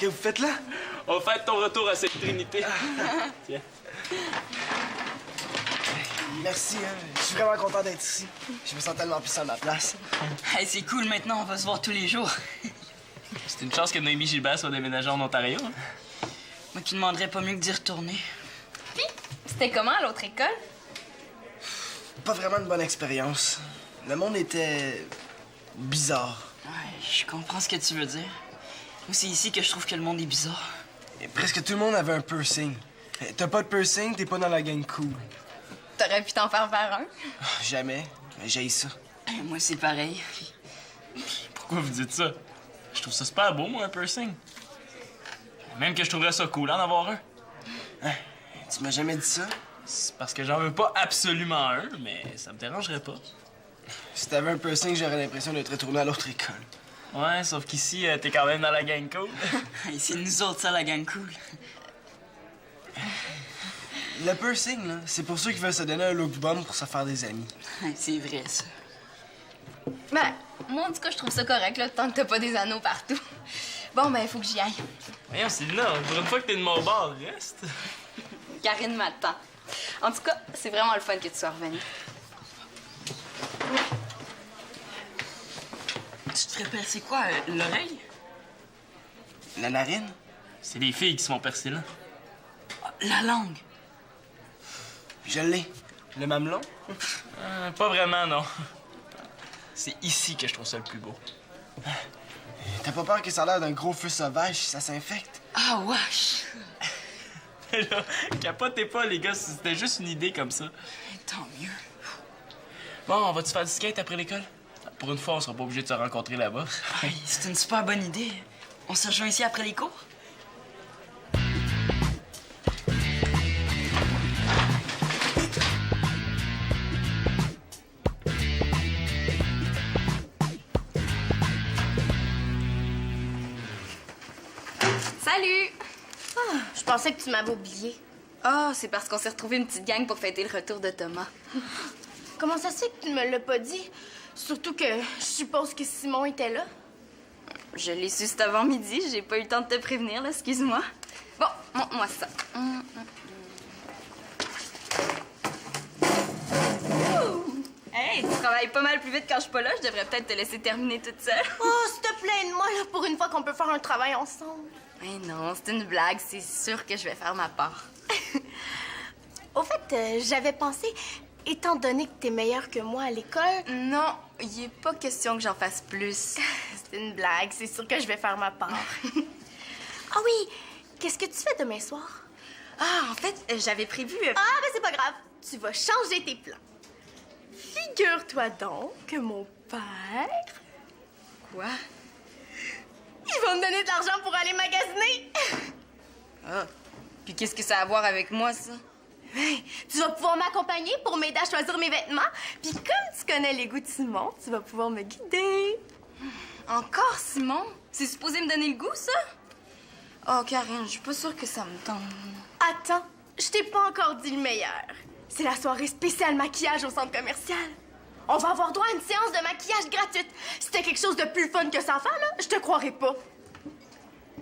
que vous faites là? On fête ton retour à cette Trinité. Tiens. Merci, hein. Je suis vraiment content d'être ici. Je me sens tellement plus à ma place. Hey, c'est cool, maintenant, on va se voir tous les jours. C'est une chance que Noémie Gilbert soit déménagée en Ontario. Hein? Moi qui demanderais pas mieux que d'y retourner. Puis, c'était comment à l'autre école? Pas vraiment une bonne expérience. Le monde était... bizarre. Ouais, je comprends ce que tu veux dire. Moi, c'est ici que je trouve que le monde est bizarre. Et presque tout le monde avait un piercing. T'as pas de piercing, t'es pas dans la gang cool. T'aurais pu t'en faire un? Jamais. J'haïs ça. Moi, c'est pareil. Pourquoi vous dites ça? Je trouve ça super beau, moi, un piercing. Même que je trouverais ça cool d'en avoir un. Hein? Tu m'as jamais dit ça? C'est parce que j'en veux pas absolument un, mais ça me dérangerait pas. Si t'avais un piercing, j'aurais l'impression d'être retourné à l'autre école. Ouais, sauf qu'ici, t'es quand même dans la gang cool. Hey, c'est nous autres, ça, la gang cool. Le piercing, là, c'est pour ceux qui veulent se donner un look bomb pour se faire des amis. C'est vrai, ça. Ben, moi, en tout cas, je trouve ça correct, là, tant que t'as pas des anneaux partout. Bon, ben, il faut que j'y aille. Voyons, Sylvina, pour une fois que t'es de mon bord, reste. Karine m'attend. En tout cas, c'est vraiment le fun que tu sois revenue. Tu te ferais percer quoi, l'oreille? La narine? C'est les filles qui se font percer là. La langue. Je l'ai. Le mamelon? Pas vraiment, non. C'est ici que je trouve ça le plus beau. T'as pas peur que ça a l'air d'un gros feu sauvage si ça s'infecte? Ah, wesh! Là, capotez pas, les gars, c'était juste une idée comme ça. Tant mieux. Bon, on va-tu faire du skate après l'école? Pour une fois, on sera pas obligé de se rencontrer là-bas. Hey, c'est une super bonne idée. On se rejoint ici après les cours? Salut! Je pensais que tu m'avais oublié. Ah, c'est parce qu'on s'est retrouvés une petite gang pour fêter le retour de Thomas. Comment ça se fait que tu me l'as pas dit? Surtout que je suppose que Simon était là. Je l'ai su cet avant midi, j'ai pas eu le temps de te prévenir, là, excuse-moi. Bon, montre-moi ça. Hey, tu travailles pas mal plus vite quand je suis pas là, je devrais peut-être te laisser terminer toute seule. Oh, s'il te plaît, aide-moi là pour une fois qu'on peut faire un travail ensemble. Mais non, c'est une blague, c'est sûr que je vais faire ma part. Au fait, j'avais pensé, étant donné que t'es meilleure que moi à l'école... Non, il est pas question que j'en fasse plus. C'est une blague, c'est sûr que je vais faire ma part. Ah oui, qu'est-ce que tu fais demain soir? Ah, en fait, j'avais prévu... Ah, ben c'est pas grave, tu vas changer tes plans. Figure-toi donc que mon père... Quoi? Il va me donner de l'argent pour aller magasiner. Ah, puis qu'est-ce que ça a à voir avec moi, ça? Hey, tu vas pouvoir m'accompagner pour m'aider à choisir mes vêtements. Puis comme tu connais les goûts de Simon, tu vas pouvoir me guider. Encore, Simon? C'est supposé me donner le goût, ça? Oh, Karine, je suis pas sûre que ça me tente. Attends, je t'ai pas encore dit le meilleur. C'est la soirée spéciale maquillage au centre commercial. On va avoir droit à une séance de maquillage gratuite. Si t'as quelque chose de plus fun que ça à faire, là, je te croirais pas.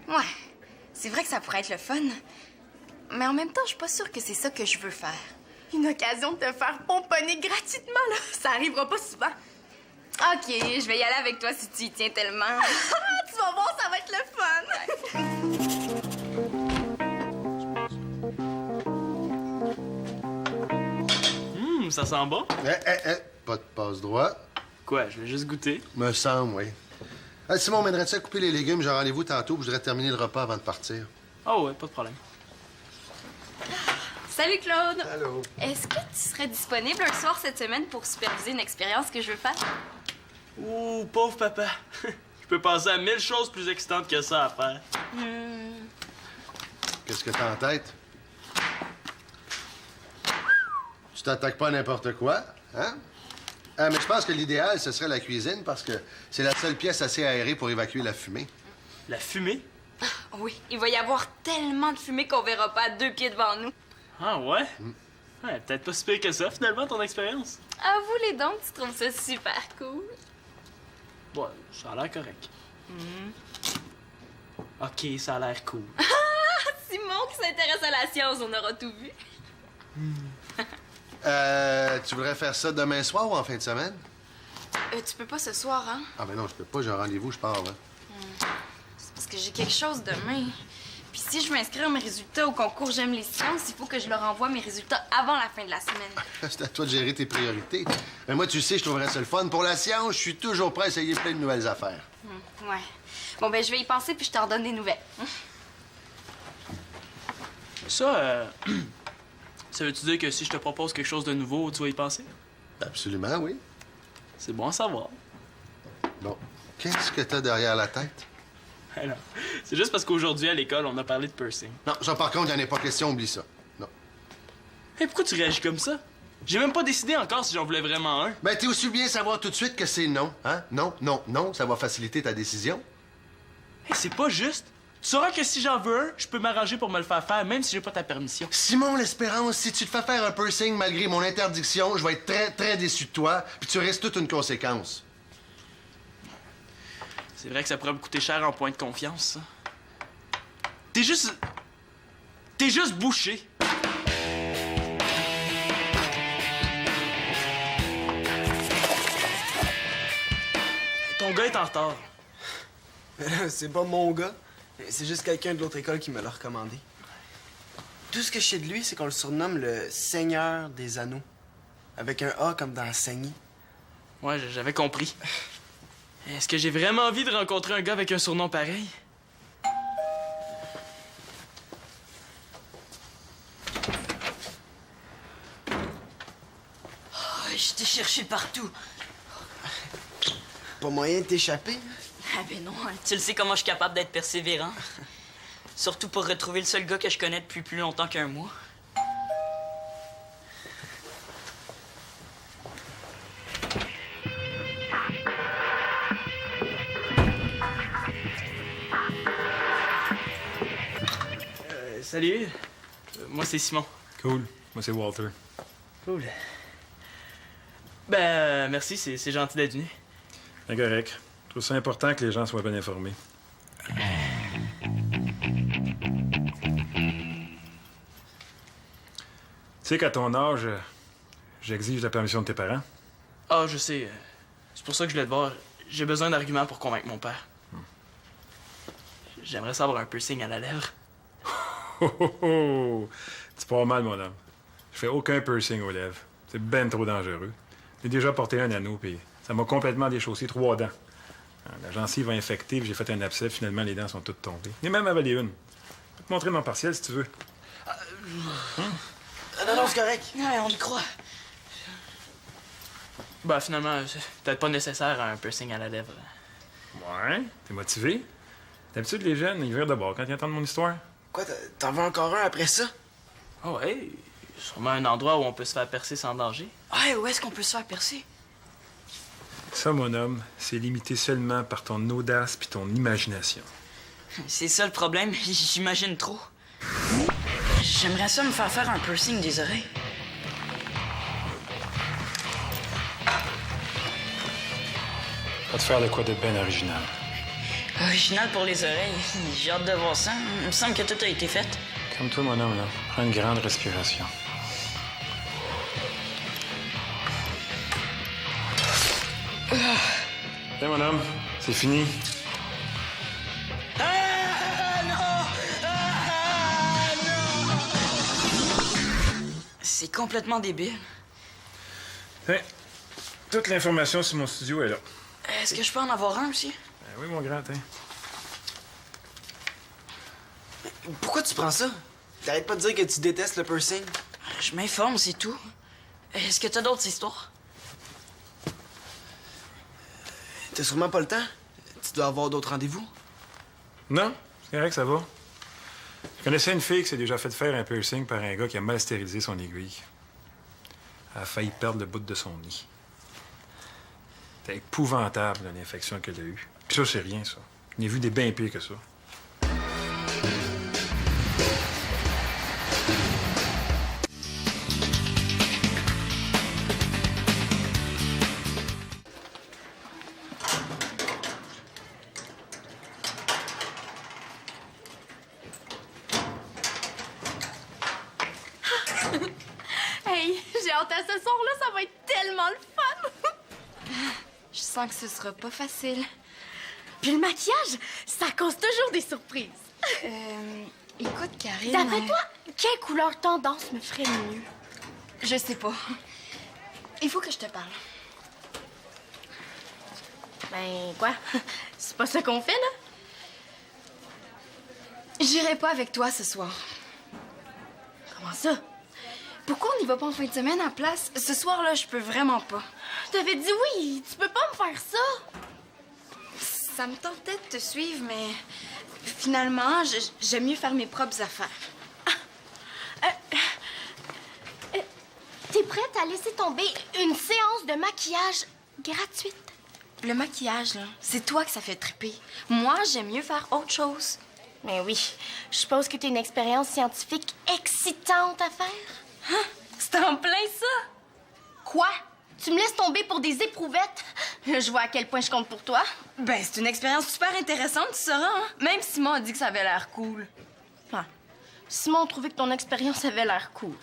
Ouais, c'est vrai que ça pourrait être le fun. Mais en même temps, je suis pas sûre que c'est ça que je veux faire. Une occasion de te faire pomponner gratuitement, là. Ça arrivera pas souvent. OK, je vais y aller avec toi si tu y tiens tellement. Tu vas voir, ça va être le fun. Ça sent bon? Pas de passe-droit. Quoi, je vais juste goûter. Me semble, oui. Simon, m'aiderais-tu à couper les légumes? J'ai rendez-vous tantôt, puis je voudrais terminer le repas avant de partir. Oh ouais, pas de problème. Salut, Claude. Allô? Est-ce que tu serais disponible un soir cette semaine pour superviser une expérience que je veux faire? Ouh, pauvre papa. Je peux penser à 1000 choses plus excitantes que ça à faire. Qu'est-ce que t'as en tête? Tu t'attaques pas à n'importe quoi, hein? Mais je pense que l'idéal, ce serait la cuisine, parce que c'est la seule pièce assez aérée pour évacuer la fumée. La fumée? Oui, il va y avoir tellement de fumée qu'on verra pas à 2 pieds devant nous. Ah ouais? Ouais, peut-être pas si pire que ça, finalement, ton expérience. Avoue les dons, tu trouves ça super cool. Ouais, ça a l'air correct. Ok, ça a l'air cool. Simon qui s'intéresse à la science, on aura tout vu. Tu voudrais faire ça demain soir ou en fin de semaine? Tu peux pas ce soir, hein? Ah, ben non, je peux pas, j'ai un rendez-vous, je pars, là. C'est parce que j'ai quelque chose demain. Puis si je veux inscrire mes résultats au concours J'aime les sciences, il faut que je leur envoie mes résultats avant la fin de la semaine. C'est à toi de gérer tes priorités. Mais moi, tu sais, je trouverais ça le fun. Pour la science, je suis toujours prêt à essayer plein de nouvelles affaires. Ouais. Bon, ben je vais y penser puis je te redonne des nouvelles. Ça, ça veut-tu dire que si je te propose quelque chose de nouveau, tu vas y penser? Absolument, oui. C'est bon à savoir. Bon, qu'est-ce que t'as derrière la tête? Alors, c'est juste parce qu'aujourd'hui, à l'école, on a parlé de piercing. Non, ça, par contre, il n'y en a pas question, oublie ça. Non. Hé, pourquoi tu réagis comme ça? J'ai même pas décidé encore si j'en voulais vraiment un. Ben, t'es aussi bien savoir tout de suite que c'est non, hein? Non, non, non, ça va faciliter ta décision. Hé, c'est pas juste. Tu sauras que si j'en veux un, je peux m'arranger pour me le faire faire, même si j'ai pas ta permission. Simon L'Espérance, si tu te fais faire un piercing malgré mon interdiction, je vais être très, très déçu de toi, puis tu risques toute une conséquence. C'est vrai que ça pourrait me coûter cher en point de confiance, ça. T'es juste bouché. Ton gars est en retard. C'est pas mon gars. C'est juste quelqu'un de l'autre école qui me l'a recommandé. Tout ce que je sais de lui, c'est qu'on le surnomme le Seigneur des Anneaux. Avec un A comme dans Saigny. Ouais, j'avais compris. Est-ce que j'ai vraiment envie de rencontrer un gars avec un surnom pareil? Oh, je t'ai cherché partout. Pas moyen de t'échapper. Ah ben non, tu le sais comment je suis capable d'être persévérant. Surtout pour retrouver le seul gars que je connais depuis plus longtemps qu'un mois. Salut. Moi, c'est Simon. Cool. Moi, c'est Walter. Cool. Ben, merci, c'est gentil d'être venu. C'est correct. Je trouve ça important que les gens soient bien informés. Tu sais qu'à ton âge, j'exige la permission de tes parents. Ah, je sais. C'est pour ça que je voulais te voir. J'ai besoin d'arguments pour convaincre mon père. J'aimerais savoir un piercing à la lèvre. Oh, oh, oh! Tu pars mal, mon homme. Je fais aucun piercing aux lèvres. C'est ben trop dangereux. J'ai déjà porté un anneau, puis ça m'a complètement déchaussé 3 dents. La gencive va infecter, puis j'ai fait un abcès. Finalement, les dents sont toutes tombées. J'ai même avalé une. Je peux te montrer mon partiel, si tu veux. Non, c'est correct. Ouais, on y croit. Ben, finalement, c'est peut-être pas nécessaire un piercing à la lèvre. Ouais? T'es motivé? D'habitude, les jeunes, ils virent de bord quand ils entendent mon histoire. Quoi, t'en veux encore un après ça? Ah ouais, sûrement un endroit où on peut se faire percer sans danger. Ouais, où est-ce qu'on peut se faire percer? Ça, mon homme, c'est limité seulement par ton audace puis ton imagination. C'est ça le problème, j'imagine trop. J'aimerais ça me faire un piercing des oreilles. Va te faire de quoi de ben original. Original pour les oreilles. J'ai hâte de voir ça. Il me semble que tout a été fait. Comme toi, mon homme, là. Prends une grande respiration. Tiens, mon homme, c'est fini. C'est complètement débile. Tiens, toute l'information sur mon studio est là. Est-ce que je peux en avoir un aussi? Oui, mon grand, tiens. Pourquoi tu prends ça? T'arrêtes pas de dire que tu détestes le piercing? Je m'informe, c'est tout. Est-ce que t'as d'autres histoires? T'as sûrement pas le temps. Tu dois avoir d'autres rendez-vous. Non, c'est correct, ça va. Je connaissais une fille qui s'est déjà fait faire un piercing par un gars qui a mal stérilisé son aiguille. Elle a failli perdre le bout de son nez. C'était épouvantable, l'infection qu'elle a eue. Puis ça, c'est rien, ça. J'en ai vu des bien pires que ça. hâte à ce soir-là, ça va être tellement le fun! Je sens que ce sera pas facile. Puis le maquillage, ça cause toujours des surprises. Écoute, Karine... D'après toi, quelle couleur tendance me ferait le mieux? Je sais pas. Il faut que je te parle. Ben, quoi? C'est pas ça qu'on fait, là? J'irai pas avec toi ce soir. Comment ça? Pourquoi on n'y va pas en fin de semaine à place? Ce soir-là, je peux vraiment pas. Je t'avais dit oui, tu peux pas me faire ça. Ça me tentait de te suivre, mais finalement, j'aime mieux faire mes propres affaires. T'es prête à laisser tomber une séance de maquillage gratuite? Le maquillage, là, c'est toi que ça fait triper. Moi, j'aime mieux faire autre chose. Mais oui, je suppose que t'as une expérience scientifique excitante à faire. Hein? C'est en plein ça! Quoi? Tu me laisses tomber pour des éprouvettes? Je vois à quel point je compte pour toi. Ben, c'est une expérience super intéressante, tu sauras, hein? Même Simon a dit que ça avait l'air cool. Ouais. Simon trouvait que ton expérience avait l'air cool.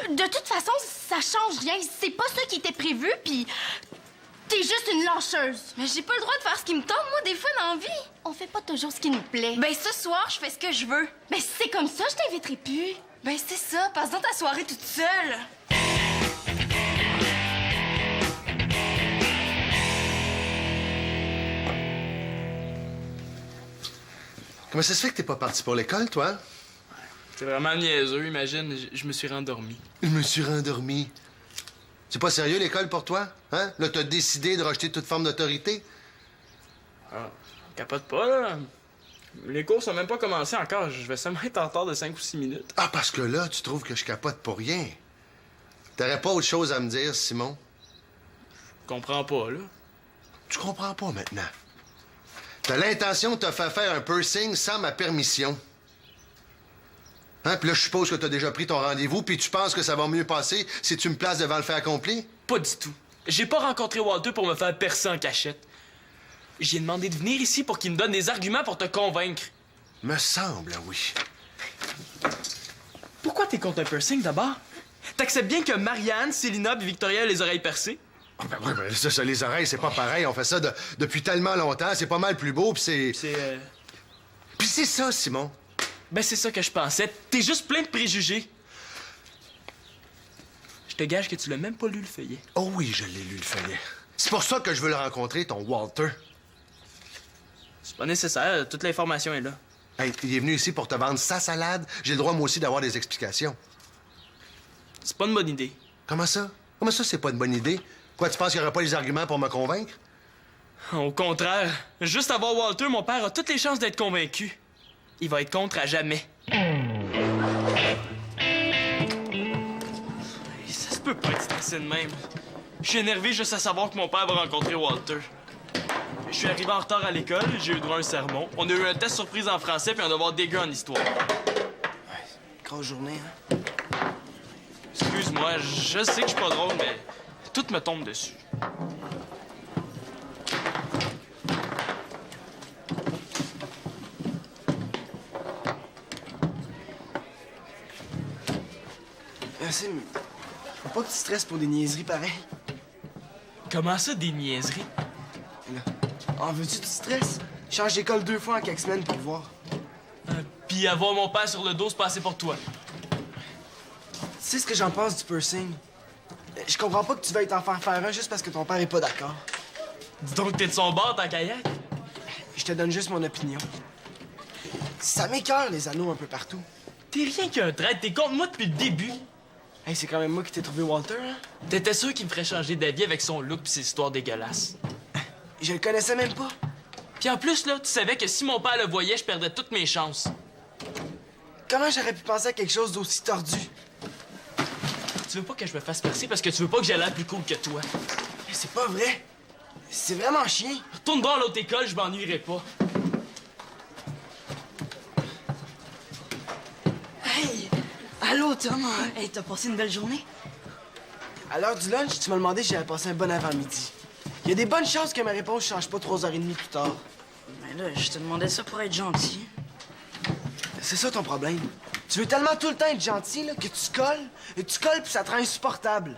De toute façon, ça change rien. C'est pas ça qui était prévu, puis t'es juste une lâcheuse. Mais j'ai pas le droit de faire ce qui me tente, moi, des fois, dans la vie. On fait pas toujours ce qui nous plaît. Ben, ce soir, je fais ce que je veux. Ben, si c'est comme ça, je t'inviterai plus. Ben, c'est ça. Passe dans ta soirée toute seule. Comment ça se fait que t'es pas parti pour l'école, toi? C'est vraiment niaiseux, imagine. Je me suis rendormi. Je me suis rendormi. C'est pas sérieux, l'école, pour toi? Hein? Là, t'as décidé de rejeter toute forme d'autorité? Ah, capote pas, là. Les cours sont même pas commencés encore. Je vais seulement être en retard de 5 ou 6 minutes. Ah, parce que là, tu trouves que je capote pour rien. T'aurais pas autre chose à me dire, Simon? Je comprends pas, là. Tu comprends pas maintenant. T'as l'intention de te faire faire un piercing sans ma permission. Hein? Puis là, je suppose que t'as déjà pris ton rendez-vous, puis tu penses que ça va mieux passer si tu me places devant le fait accompli? Pas du tout. J'ai pas rencontré Walter pour me faire percer en cachette. J'ai demandé de venir ici pour qu'il me donne des arguments pour te convaincre. Me semble, oui. Pourquoi t'es contre un piercing, d'abord? T'acceptes bien que Marianne, Célina et Victoria aient les oreilles percées? Ben, ça, les oreilles, c'est pas pareil. On fait ça depuis tellement longtemps. C'est pas mal plus beau, puis c'est... Puis c'est ça, Simon. Ben, c'est ça que je pensais. T'es juste plein de préjugés. Je te gage que tu l'as même pas lu, le feuillet. Oh oui, je l'ai lu, le feuillet. C'est pour ça que je veux le rencontrer, ton Walter. C'est pas nécessaire. Toute l'information est là. Hey, il est venu ici pour te vendre sa salade. J'ai le droit, moi aussi, d'avoir des explications. C'est pas une bonne idée. Comment ça? Comment ça, c'est pas une bonne idée? Quoi, tu penses qu'il n'y aura pas les arguments pour me convaincre? Au contraire. Juste avoir Walter, mon père a toutes les chances d'être convaincu. Il va être contre à jamais. Ça se peut pas être stressé de même. Je suis énervé juste à savoir que mon père va rencontrer Walter. Je suis arrivé en retard à l'école, j'ai eu droit à un sermon. On a eu un test surprise en français puis un devoir dégueu en histoire. Grosse journée, hein? Excuse-moi, je sais que je suis pas drôle, mais tout me tombe dessus. Merci, mais faut pas que tu stresses pour des niaiseries pareilles. Comment ça, des niaiseries? Là. En veux-tu que tu stresses? Change d'école 2 fois en quelques semaines pour voir. Puis avoir mon père sur le dos, c'est pas assez pour toi. Tu sais ce que j'en pense du piercing? Je comprends pas que tu veuilles t'en faire un juste parce que ton père est pas d'accord. Dis donc que t'es de son bord, ta kayak? Je te donne juste mon opinion. Ça m'écoeure, les anneaux un peu partout. T'es rien qu'un traître, t'es contre moi depuis le début. Hey, c'est quand même moi qui t'ai trouvé Walter, hein? T'étais sûr qu'il me ferait changer d'avis avec son look pis ses histoires dégueulasses. Je le connaissais même pas. Puis en plus, là, tu savais que si mon père le voyait, je perdrais toutes mes chances. Comment j'aurais pu penser à quelque chose d'aussi tordu? Tu veux pas que je me fasse percer parce que tu veux pas que j'ai l'air plus cool que toi. Mais c'est pas vrai. C'est vraiment chien. Retourne voir à l'autre école, je m'ennuierai pas. Hey! Allô, Tom? Hey, t'as passé une belle journée? À l'heure du lunch, tu m'as demandé si j'avais passé un bon avant-midi. Il y a des bonnes chances que ma réponse change pas 3h30 plus tard. Ben là, je te demandais ça pour être gentil. C'est ça ton problème. Tu veux tellement tout le temps être gentil, là, que tu colles, et tu colles, puis ça te rend insupportable.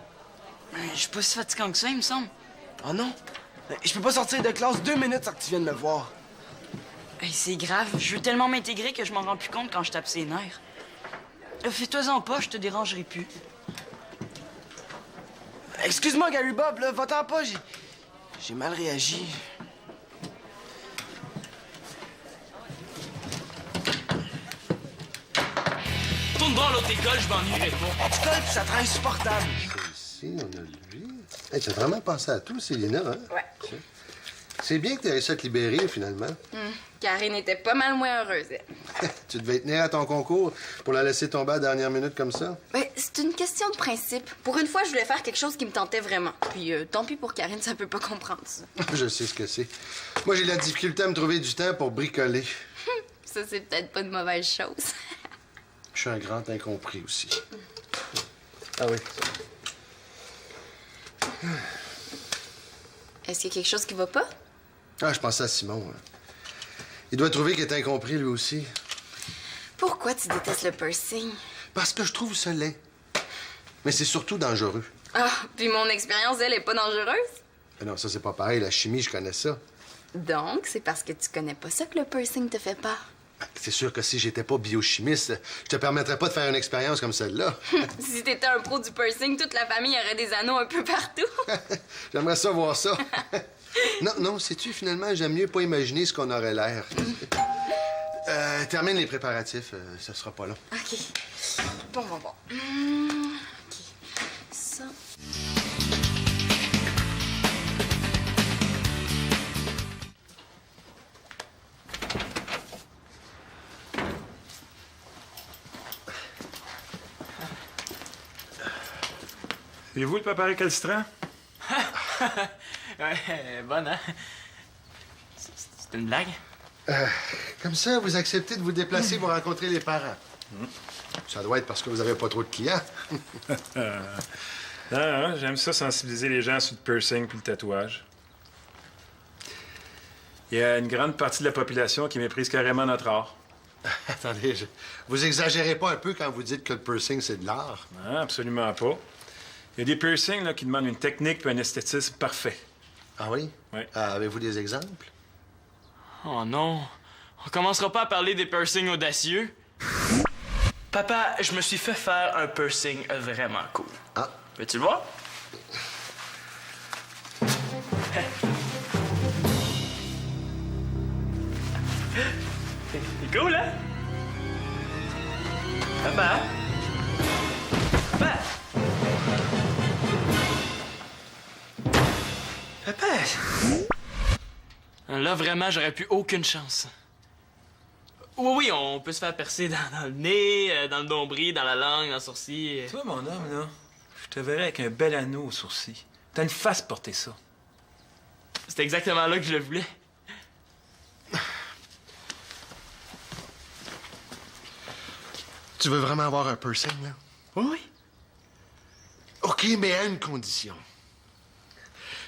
Je suis pas si fatigant que ça, il me semble. Oh non? Je peux pas sortir de classe 2 minutes sans que tu viennes me voir. Hey, c'est grave. Je veux tellement m'intégrer que je m'en rends plus compte quand je tape ses nerfs. Fais-toi-en pas, je te dérangerai plus. Excuse-moi, Gary Bob, là, va-t'en pas, j'ai mal réagi. Tourne voir l'autre école, je m'ennuierai pas. Tu colles, puis ça te rend insupportable. Ici, on a lui. Hey, t'as vraiment pensé à tout, Célina, hein? Ouais. C'est bien que t'aies réussi à te libérer, finalement. Karine était pas mal moins heureuse, elle. Tu devais tenir à ton concours pour la laisser tomber à la dernière minute comme ça? Ben, c'est une question de principe. Pour une fois, je voulais faire quelque chose qui me tentait vraiment. Puis tant pis pour Karine, ça peut pas comprendre ça. Je sais ce que c'est. Moi, j'ai de la difficulté à me trouver du temps pour bricoler. Ça, c'est peut-être pas une mauvaise chose. Je suis un grand incompris aussi. Ah oui. Est-ce qu'il y a quelque chose qui va pas? Ah, je pensais à Simon. Hein. Il doit trouver qu'il est incompris, lui aussi. Pourquoi tu détestes le piercing? Parce que je trouve ça laid. Mais c'est surtout dangereux. Ah, puis mon expérience, elle, est pas dangereuse? Mais non, ça, c'est pas pareil. La chimie, je connais ça. Donc, c'est parce que tu connais pas ça que le piercing te fait peur. C'est sûr que si j'étais pas biochimiste, je te permettrais pas de faire une expérience comme celle-là. Si t'étais un pro du piercing, toute la famille aurait des anneaux un peu partout. J'aimerais ça voir ça. Non, sais-tu, finalement, j'aime mieux pas imaginer ce qu'on aurait l'air. Termine les préparatifs, ça sera pas long. OK. Bon. OK. Ça... C'est vous le papa récalcitrant? Ouais, bonne, hein? C'est une blague? Comme ça, vous acceptez de vous déplacer pour rencontrer les parents. Ça doit être parce que vous avez pas trop de clients. Non, j'aime ça sensibiliser les gens sur le piercing puis le tatouage. Il y a une grande partie de la population qui méprise carrément notre art. Attendez, vous exagérez pas un peu quand vous dites que le piercing, c'est de l'art? Non, absolument pas. Il y a des piercings là, qui demandent une technique et un esthétisme parfait. Ah oui? Oui. Avez-vous des exemples? Oh non. On commencera pas à parler des piercings audacieux. Papa, je me suis fait faire un piercing vraiment cool. Ah. Veux-tu le voir? C'est cool, hein? Papa? Papa? Papa? Là, vraiment, j'aurais plus aucune chance. Oui, on peut se faire percer dans le nez, dans le nombril, dans la langue, dans le sourcil. Toi, mon homme, là, je te verrais avec un bel anneau au sourcil. T'as une face porter ça. C'est exactement là que je le voulais. Tu veux vraiment avoir un piercing, là? Oui. OK, mais à une condition.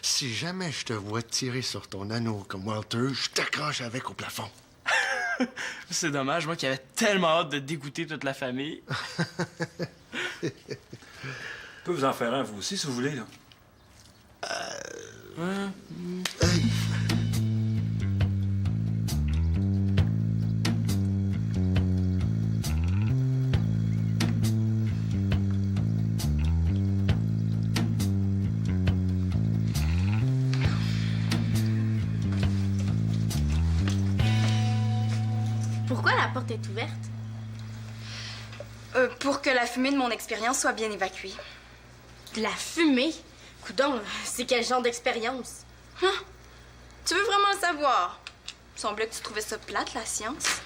Si jamais je te vois tirer sur ton anneau comme Walter, je t'accroche avec au plafond. C'est dommage, moi qui avais tellement hâte de dégoûter toute la famille. Je peux vous en faire un, vous aussi, si vous voulez, là. Hey. Pourquoi la porte est ouverte? Pour que la fumée de mon expérience soit bien évacuée. De la fumée? Coudon, c'est quel genre d'expérience? Hein? Tu veux vraiment le savoir? Il semblait que tu trouvais ça plate, la science.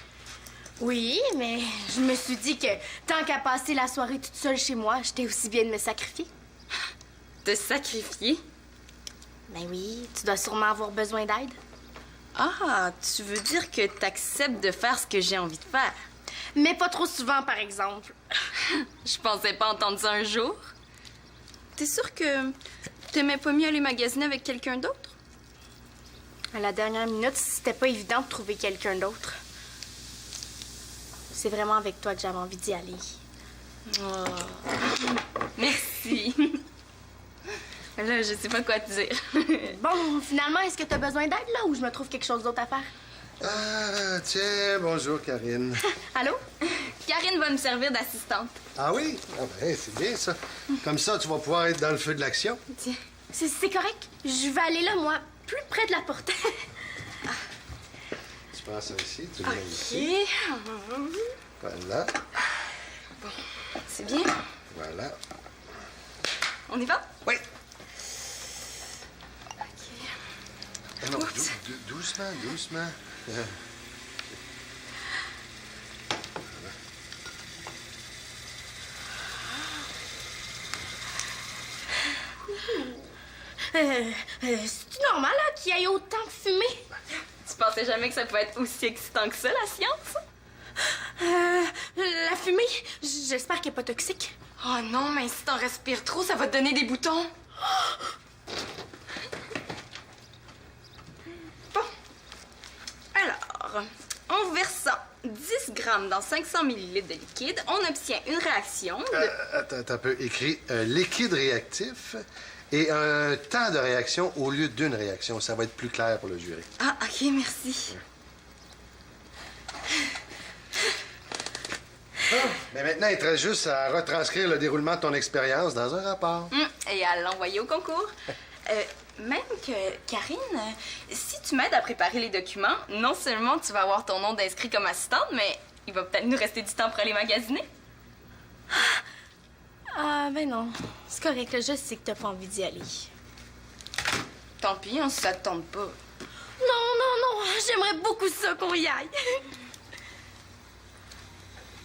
Oui, mais je me suis dit que tant qu'à passer la soirée toute seule chez moi, j'étais aussi bien de me sacrifier. Te sacrifier? Ben oui, tu dois sûrement avoir besoin d'aide. Ah, tu veux dire que t'acceptes de faire ce que j'ai envie de faire? Mais pas trop souvent, par exemple. Je pensais pas entendre ça un jour. T'es sûr que t'aimais pas mieux aller magasiner avec quelqu'un d'autre? À la dernière minute, c'était pas évident de trouver quelqu'un d'autre. c'est vraiment avec toi que j'avais envie d'y aller. Oh. Merci. Là, je sais pas quoi te dire. Bon, finalement, est-ce que t'as besoin d'aide, là, ou je me trouve quelque chose d'autre à faire? Ah, tiens, bonjour, Karine. Allô? Karine va me servir d'assistante. Ah oui? Ah ben, c'est bien, ça. Comme ça, tu vas pouvoir être dans le feu de l'action. Tiens. C'est correct. Je vais aller là, moi, plus près de la porte. Tu prends ça ici, tu le mets ici. OK. Voilà, C'est bien. voilà. On y va? Oui. Ah non, doucement, doucement. C'est normal, là, qu'il y ait autant de fumée? Tu pensais jamais que ça pouvait être aussi excitant que ça, la science? La fumée, j'espère qu'elle est pas toxique. Oh non, mais si t'en respires trop, ça va te donner des boutons. Bon. Alors, en versant 10 grammes dans 500 millilitres de liquide, on obtient une réaction de... Attends un peu. Écrit liquide réactif et un temps de réaction au lieu d'une réaction. Ça va être plus clair pour le jury. Ah, OK, merci. Mais maintenant, il te reste juste à retranscrire le déroulement de ton expérience dans un rapport. Et à l'envoyer au concours. Même que, Karine, si tu m'aides à préparer les documents, non seulement tu vas avoir ton nom d'inscrit comme assistante, mais il va peut-être nous rester du temps pour aller magasiner. Ah, ben non. C'est correct, là, je sais que t'as pas envie d'y aller. Tant pis, on ça te tente pas. Non, j'aimerais beaucoup ça qu'on y aille.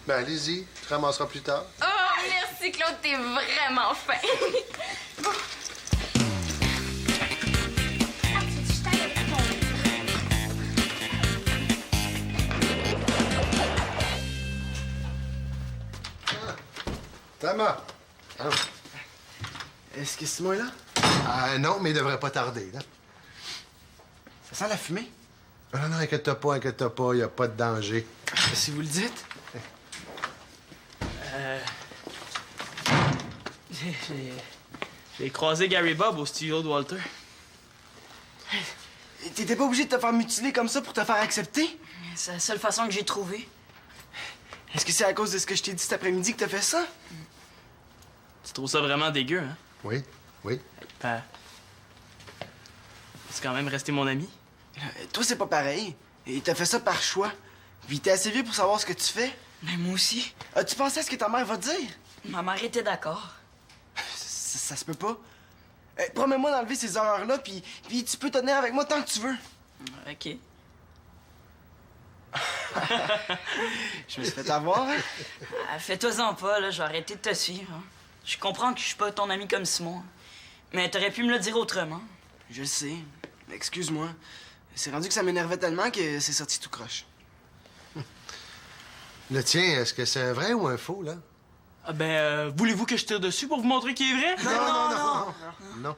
Ben, allez-y. Tu te ramasseras plus tard. Oh, merci Claude, t'es vraiment fin. Bon. Thomas. Hein? Est-ce que Simon est là? Ah non, mais il devrait pas tarder, là. Ça sent la fumée. Ah non, inquiète-toi pas, il n'y a pas de danger. Si vous le dites. J'ai croisé Gary Bob au studio de Walter. T'étais pas obligé de te faire mutiler comme ça pour te faire accepter? C'est la seule façon que j'ai trouvée. Est-ce que c'est à cause de ce que je t'ai dit cet après-midi que t'as fait ça? Tu trouves ça vraiment dégueu, hein? Oui, oui. Ben... C'est quand même resté mon ami. Toi, c'est pas pareil. Et t'as fait ça par choix. Puis t'es assez vieux pour savoir ce que tu fais. Mais moi aussi. As-tu pensé à ce que ta mère va te dire? Ma mère était d'accord. Ça se peut pas. Promets-moi d'enlever ces horreurs-là, puis tu peux te tenir avec moi tant que tu veux. OK. Je me suis fait avoir, hein? Fais-toi-en pas, là. Je vais arrêter de te suivre. Hein. Je comprends que je suis pas ton ami comme Simon. Mais t'aurais pu me le dire autrement. Je le sais. Excuse-moi. C'est rendu que ça m'énervait tellement que c'est sorti tout croche. Le tien, est-ce que c'est un vrai ou un faux, là? Ah ben, voulez-vous que je tire dessus pour vous montrer qu'il est vrai? Non.